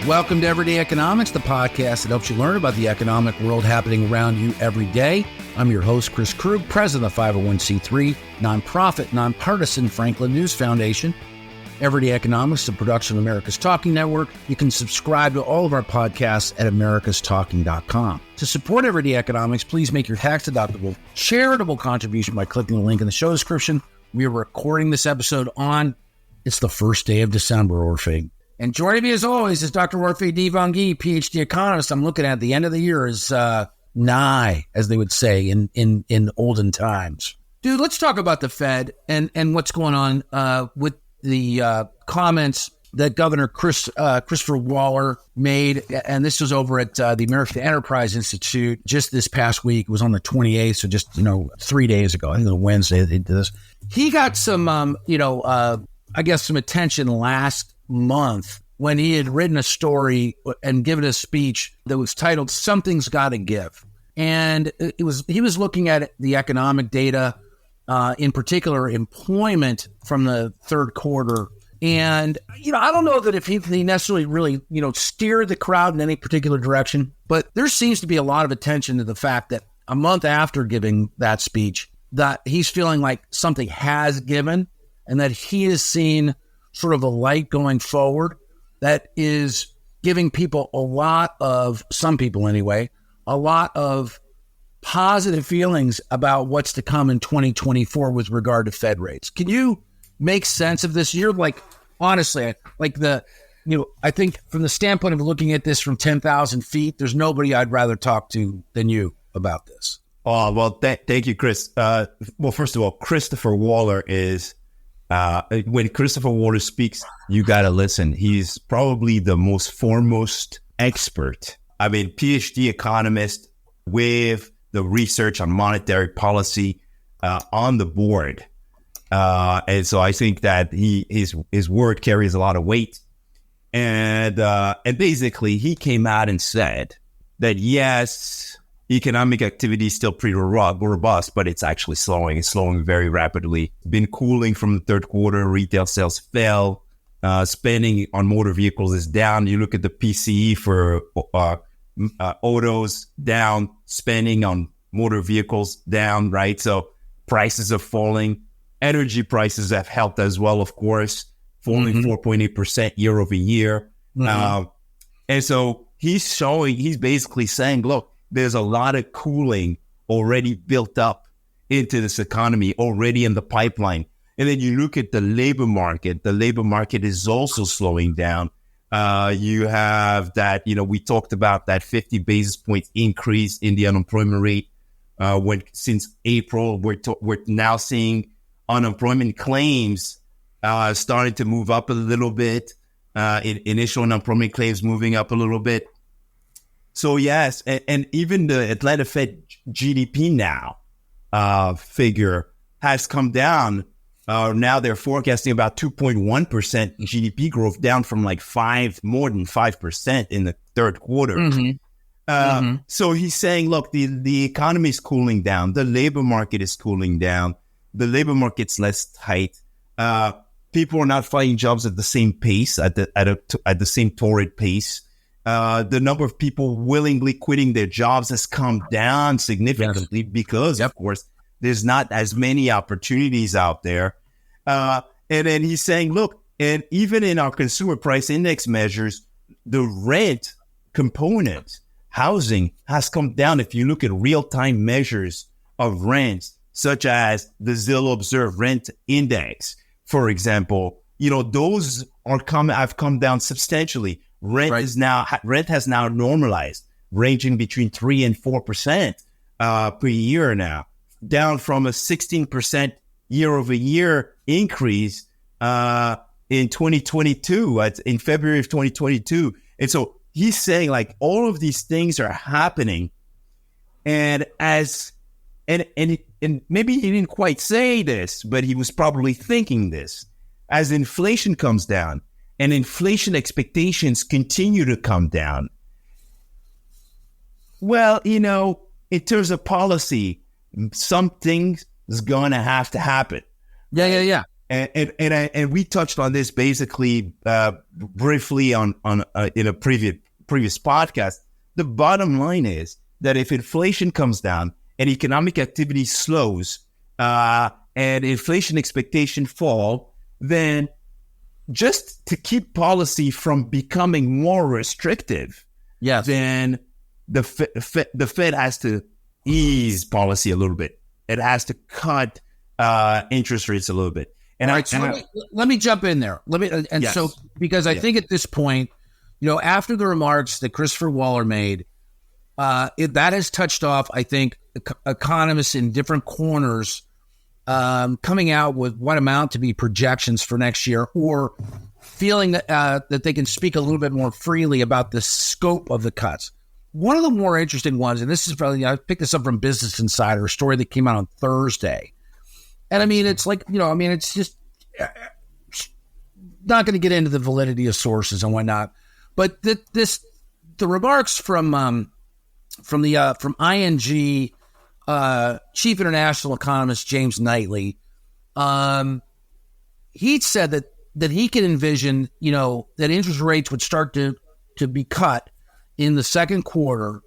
Welcome to Everyday Economics, the podcast that helps you learn about the economic world happening around you every day. I'm your host, Chris Krug, president of 501c3, nonprofit, nonpartisan Franklin News Foundation. Everyday Economics is a production of America's Talking Network. You can subscribe to all of our podcasts at americastalking.com. To support Everyday Economics, please make your tax-deductible charitable contribution by clicking the link in the show description. We are recording this episode it's the first day of December, Orphe. And joining me as always is Dr. Orphe Divounguy, PhD economist. I'm looking at the end of the year is nigh, as they would say in olden times. Dude, let's talk about the Fed and what's going on with the comments that Governor Christopher Waller made. And this was over at the American Enterprise Institute just this past week. It was on the 28th, so just 3 days ago. I think it was Wednesday they did this. He got some, I guess some attention last month when he had written a story and given a speech that was titled "Something's Gotta Give," and he was looking at the economic data, in particular employment from the third quarter. And I don't know that if he necessarily really steered the crowd in any particular direction, but there seems to be a lot of attention to the fact that a month after giving that speech, that he's feeling like something has given, and that he has seen sort of a light going forward that is giving people some people anyway, a lot of positive feelings about what's to come in 2024 with regard to Fed rates. Can you make sense of this? You're honestly, I think from the standpoint of looking at this from 10,000 feet, there's nobody I'd rather talk to than you about this. Oh, well, thank you, Chris. Well, first of all, Christopher Waller is, when Christopher Waller speaks, you got to listen. He's probably the most foremost expert. I mean, PhD economist with the research on monetary policy on the board. And so I think that his word carries a lot of weight. And basically, he came out and said that, yes, economic activity is still pretty robust, but it's actually slowing. It's slowing very rapidly. Been cooling from the third quarter. Retail sales fell. Spending on motor vehicles is down. You look at the PCE for autos, down. Spending on motor vehicles, down, right? So prices are falling. Energy prices have helped as well, of course, falling 4.8% year over year. And so he's basically saying, look, there's a lot of cooling already built up into this economy, already in the pipeline. And then you look at the labor market. The labor market is also slowing down. You have that, we talked about that 50 basis point increase in the unemployment rate since April. We're now seeing unemployment claims starting to move up a little bit. Initial unemployment claims moving up a little bit. So yes, and even the Atlanta Fed GDP now figure has come down. Now they're forecasting about 2.1% GDP growth, down from more than 5% in the third quarter. So he's saying, look, the economy is cooling down. The labor market is cooling down. The labor market's less tight. People are not finding jobs at the same pace, at the same torrid pace. The number of people willingly quitting their jobs has come down significantly because, of course, there's not as many opportunities out there. And then he's saying, look, and even in our consumer price index measures, the rent component, housing, has come down. If you look at real-time measures of rents, such as the Zillow Observed Rent Index, for example, those have come down substantially. Rent has now normalized, ranging between 3 and 4% per year now, down from a 16% year over year increase in 2022, in February of 2022. And so he's saying all of these things are happening, and maybe he didn't quite say this, but he was probably thinking this. As inflation comes down, and inflation expectations continue to come down, well, in terms of policy, something is going to have to happen. Yeah. And we touched on this basically briefly on in a previous podcast. The bottom line is that if inflation comes down and economic activity slows and inflation expectation fall, then just to keep policy from becoming more restrictive, then the Fed has to ease policy a little bit. It has to cut interest rates a little bit. And let me jump in there. So because I think at this point, after the remarks that Christopher Waller made, that has touched off, I think, economists in different corners coming out with what amount to be projections for next year, or feeling that they can speak a little bit more freely about the scope of the cuts. One of the more interesting ones, and this is probably, I picked this up from Business Insider, a story that came out on Thursday. And I mean, it's like, it's just not going to get into the validity of sources and whatnot. But the remarks from ING chief international economist James Knightley, he said that he can envision, that interest rates would start to be cut in the second quarter,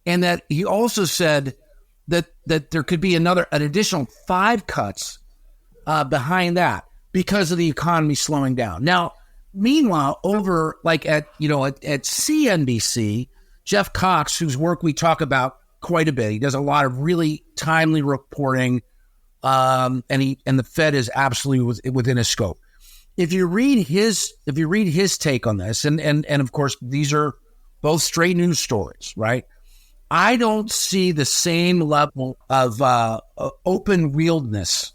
and that he also said that there could be an additional 5 cuts behind that because of the economy slowing down. Now, meanwhile, over at CNBC, Jeff Cox, whose work we talk about quite a bit, he does a lot of really timely reporting, and the Fed is absolutely within his scope. If you read his take on this, and of course these are both straight news stories, right? I don't see the same level of open-wheeledness,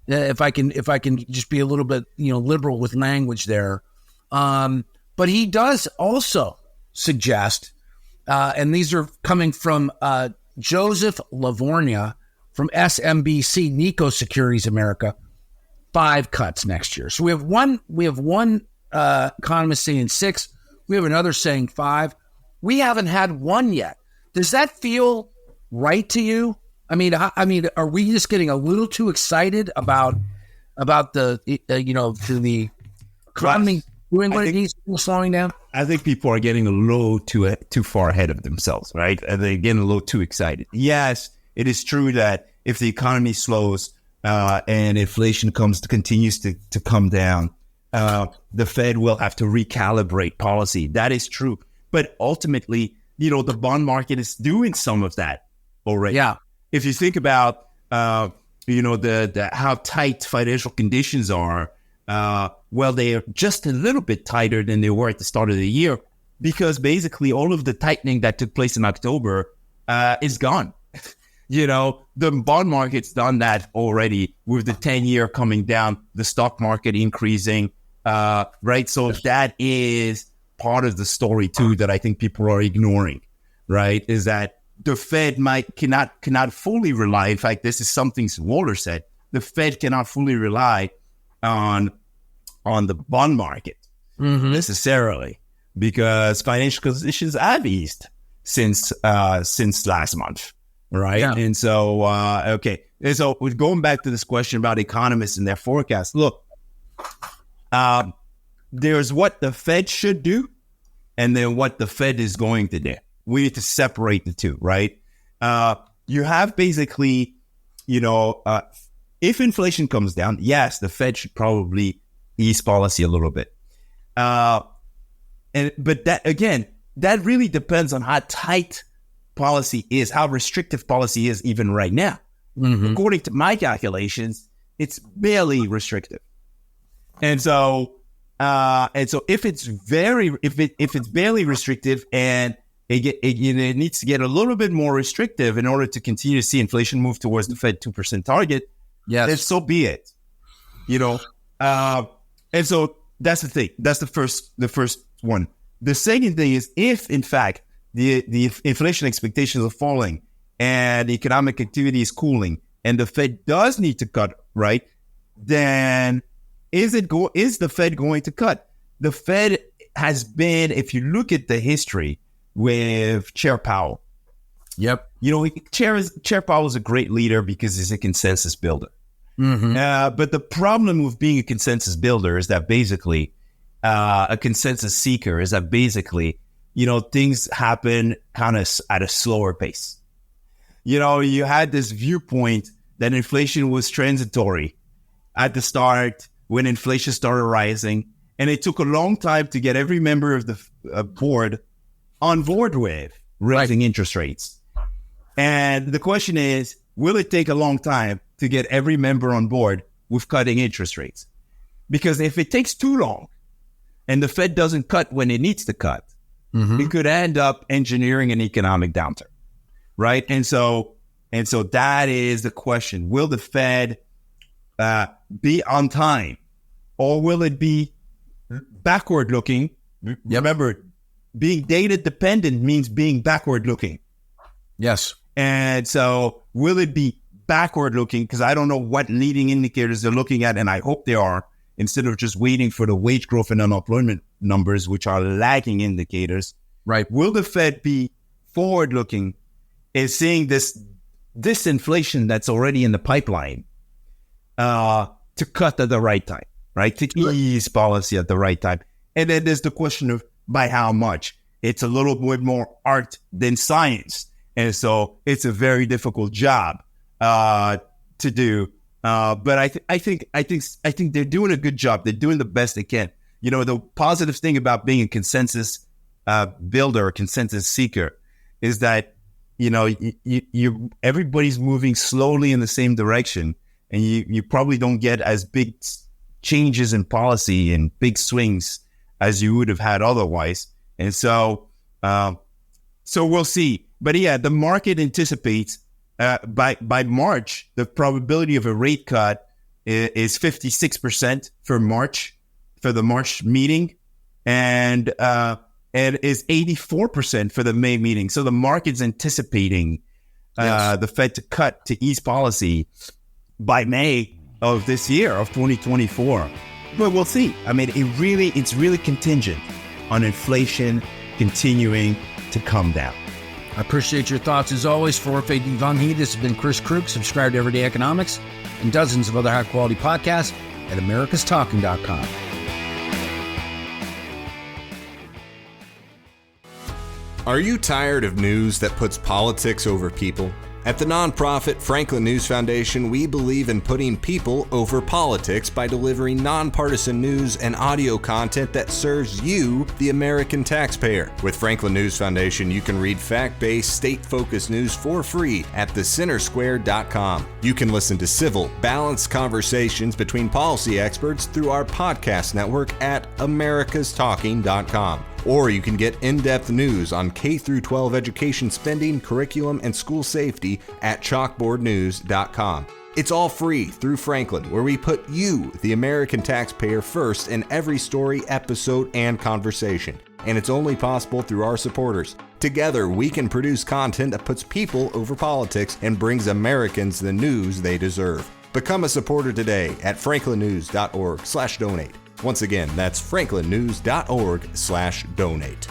if I can just be a little bit liberal with language there. But he does also suggest, and these are coming from Joseph Lavorgna from SMBC Nikko Securities America, 5 cuts next year. So we have one economist saying 6. We have another saying 5. We haven't had one yet. Does that feel right to you? I mean, are we just getting a little too excited about the the economy doing what it needs to, slowing down? I think people are getting a little too far ahead of themselves, right? And they're getting a little too excited. Yes, it is true that if the economy slows and inflation continues to come down, the Fed will have to recalibrate policy. That is true. But ultimately, the bond market is doing some of that already. Yeah. If you think about, the how tight financial conditions are, they are just a little bit tighter than they were at the start of the year, because basically all of the tightening that took place in October is gone. The bond market's done that already, with the 10-year coming down, the stock market increasing, right? So that is part of the story too that I think people are ignoring, right? Is that the Fed cannot fully rely. In fact, this is something Waller said. The Fed cannot fully rely on the bond market necessarily, because financial conditions have eased since last month, right? Yeah. And so okay, and so we're going back to this question about economists and their forecasts. Look, there's what the Fed should do, and then what the Fed is going to do. We need to separate the two, right? You have basically, if inflation comes down, yes, the Fed should probably ease policy a little bit. But that really depends on how tight policy is, how restrictive policy is even right now. Mm-hmm. According to my calculations, it's barely restrictive. And so if it's barely restrictive, and it needs to get a little bit more restrictive in order to continue to see inflation move towards the Fed 2% target, then so be it. And so that's the thing. That's the first one. The second thing is, if in fact the inflation expectations are falling and economic activity is cooling, and the Fed does need to cut, right? Then is the Fed going to cut? The Fed has been, if you look at the history with Chair Powell. Yep. Chair Powell is a great leader because he's a consensus builder. But the problem with being a consensus builder is that basically, a consensus seeker is that basically, things happen kind of at a slower pace. You had this viewpoint that inflation was transitory at the start when inflation started rising. And it took a long time to get every member of the board on board with raising interest rates. And the question is, will it take a long time to get every member on board with cutting interest rates? Because if it takes too long and the Fed doesn't cut when it needs to cut, it could end up engineering an economic downturn, right? And so that is the question. Will the Fed be on time, or will it be backward looking? Remember, being data dependent means being backward looking. Yes. And so will it be backward looking? Because I don't know what leading indicators they're looking at, and I hope they are, instead of just waiting for the wage growth and unemployment numbers, which are lagging indicators. Right. Will the Fed be forward looking and seeing this inflation that's already in the pipeline to cut at the right time, right? To ease policy at the right time. And then there's the question of by how much. It's a little bit more art than science. And so it's a very difficult job to do. But I think they're doing a good job. They're doing the best they can. The positive thing about being a consensus builder, consensus seeker, is that everybody's moving slowly in the same direction, and you probably don't get as big changes in policy and big swings as you would have had otherwise. And so we'll see. But yeah, the market anticipates by March, the probability of a rate cut is 56% for March, for the March meeting, and is 84% for the May meeting. So the market's anticipating the Fed to cut, to ease policy by May of this year, of 2024. But we'll see. I mean, it's really contingent on inflation continuing to come down. I appreciate your thoughts as always. For Orphe Divounguy, this has been Chris Krug. Subscribe to Everyday Economics and dozens of other high-quality podcasts at americastalking.com. Are you tired of news that puts politics over people? At the nonprofit Franklin News Foundation, we believe in putting people over politics by delivering nonpartisan news and audio content that serves you, the American taxpayer. With Franklin News Foundation, you can read fact-based, state-focused news for free at thecentersquare.com. You can listen to civil, balanced conversations between policy experts through our podcast network at americastalking.com. Or you can get in-depth news on K-12 education spending, curriculum, and school safety at chalkboardnews.com. It's all free through Franklin, where we put you, the American taxpayer, first in every story, episode, and conversation. And it's only possible through our supporters. Together, we can produce content that puts people over politics and brings Americans the news they deserve. Become a supporter today at franklinnews.org/donate. Once again, that's franklinnews.org/donate.